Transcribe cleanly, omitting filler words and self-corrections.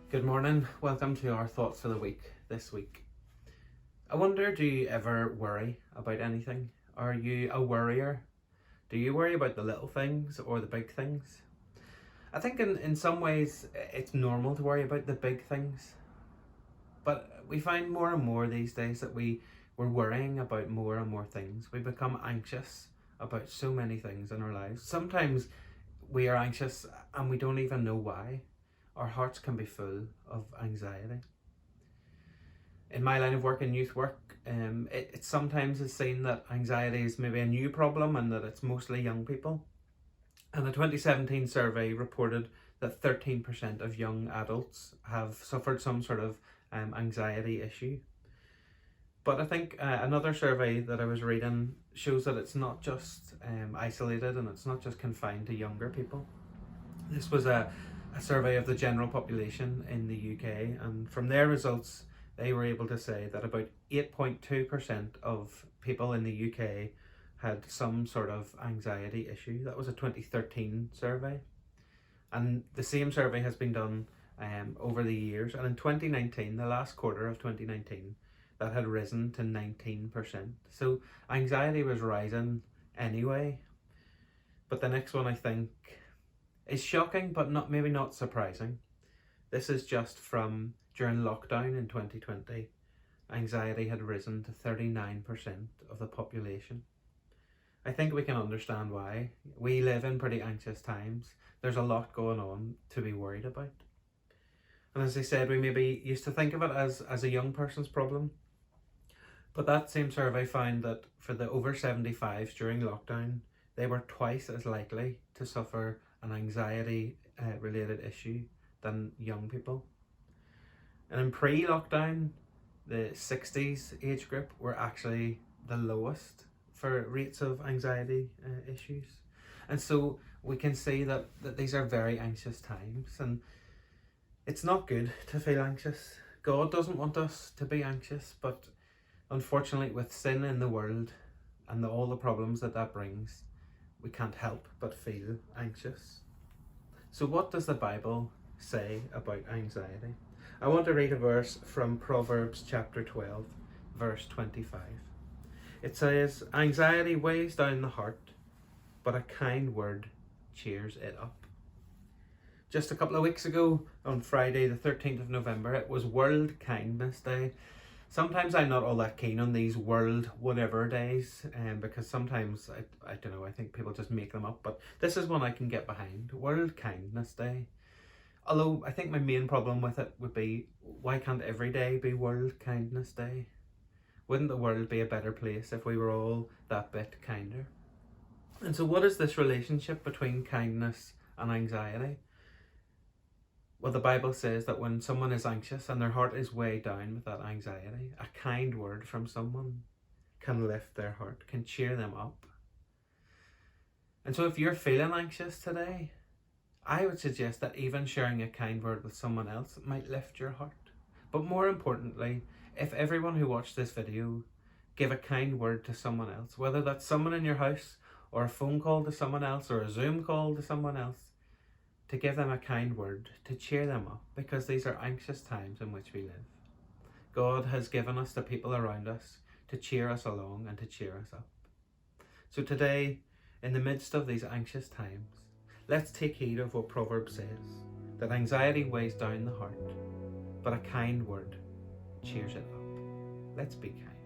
Good morning. Welcome to our thoughts for the week this week. I wonder, do you ever worry about anything? Are you a worrier? Do you worry about the little things or the big things? I think in some ways it's normal to worry about the big things, but we find more and more these days that we're worrying about more and more things. We become anxious about so many things in our lives. Sometimes we are anxious and we don't even know why. Our hearts can be full of anxiety. In my line of work, in youth work, it sometimes is seen that anxiety is maybe a new problem and that it's mostly young people. And a 2017 survey reported that 13% of young adults have suffered some sort of anxiety issue. But I think another survey that I was reading shows that it's not just isolated and it's not just confined to younger people. This was a survey of the general population in the UK, and from their results they were able to say that about 8.2% of people in the UK had some sort of anxiety issue. That was a 2013 survey, and the same survey has been done over the years, and in 2019, the last quarter of 2019, that had risen to 19%. So anxiety was rising anyway. But the next one, I think, is shocking, but maybe not surprising. This is just from during lockdown in 2020. Anxiety had risen to 39% of the population. I think we can understand why. We live in pretty anxious times. There's a lot going on to be worried about. And as I said, we maybe used to think of it as a young person's problem. But that same survey found that for the over 75s during lockdown, they were twice as likely to suffer an anxiety related issue than young people. And in pre-lockdown, the 60s age group were actually the lowest for rates of anxiety issues. And so we can see that these are very anxious times, and it's not good to feel anxious. God doesn't want us to be anxious, but unfortunately with sin in the world and all the problems that brings, we can't help but feel anxious. So what does the Bible say about anxiety? I want to read a verse from Proverbs chapter 12, verse 25. It says, "Anxiety weighs down the heart, but a kind word cheers it up." Just a couple of weeks ago, on Friday the 13th of November, it was World Kindness Day. Sometimes I'm not all that keen on these world whatever days, because sometimes, I don't know, I think people just make them up, but this is one I can get behind. World Kindness Day. Although I think my main problem with it would be, why can't every day be World Kindness Day? Wouldn't the world be a better place if we were all that bit kinder? And so what is this relationship between kindness and anxiety? Well, the Bible says that when someone is anxious and their heart is weighed down with that anxiety, a kind word from someone can lift their heart, can cheer them up. And so if you're feeling anxious today, I would suggest that even sharing a kind word with someone else might lift your heart. But more importantly, if everyone who watched this video give a kind word to someone else, whether that's someone in your house or a phone call to someone else or a Zoom call to someone else, to give them a kind word, to cheer them up, because these are anxious times in which we live. God has given us the people around us to cheer us along and to cheer us up. So today, in the midst of these anxious times, let's take heed of what Proverbs says, that anxiety weighs down the heart, but a kind word cheers it up. Let's be kind.